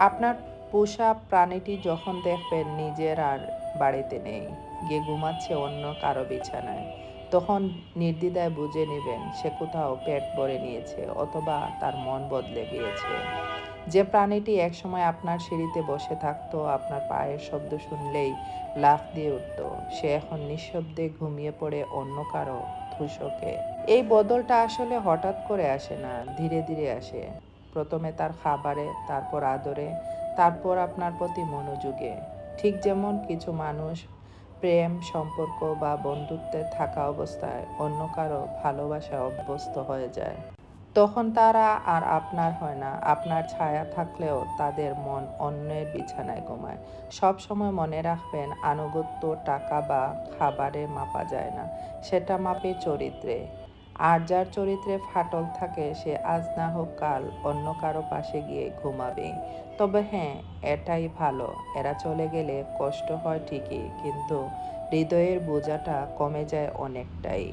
আপনার পোষা প্রাণীটি যখন দেখবেন নিজের আর বাড়িতে নেই, গিয়ে ঘুমাচ্ছে অন্য কারো বিছানায়, তখন নির্দ্বিধায় বুঝে নেবেন সে কোথাও পেট ভরে নিয়েছে অথবা তার মন বদলে গিয়েছে। যে প্রাণীটি একসময় আপনার সিঁড়িতে বসে থাকতো, আপনার পায়ের শব্দ শুনলেই লাফ দিয়ে উঠত, সে এখন নিঃশব্দে ঘুমিয়ে পড়ে অন্য কারো ধূসকে। এই বদলটা আসলে হঠাৎ করে আসে না, ধীরে ধীরে আসে। প্রথমে তার খাবারে, তারপর আদরে, তারপর আপনার প্রতি মনোযোগে। ঠিক যেমন কিছু মানুষ প্রেম, সম্পর্ক বা বন্ধুত্বে থাকা অবস্থায় অন্য কারো ভালোবাসায় অভ্যস্ত হয়ে যায়। তখন তারা আর আপনার হয় না। আপনার ছায়া থাকলেও তাদের মন অন্যের বিছানায় ঘুমায়। সবসময় মনে রাখবেন, আনুগত্য টাকা বা খাবারে মাপা যায় না। সেটা মাপে চরিত্রে। আর যার চরিত্রে ফাটল থাকে সে আজ না হোক কাল অন্য কারো পাশে গিয়ে ঘুমাবে। তবে হ্যাঁ, এটাই ভালো, এরা চলে গেলে কষ্ট হয় ঠিকই, কিন্তু হৃদয়ের বোঝাটা কমে যায় অনেকটাই।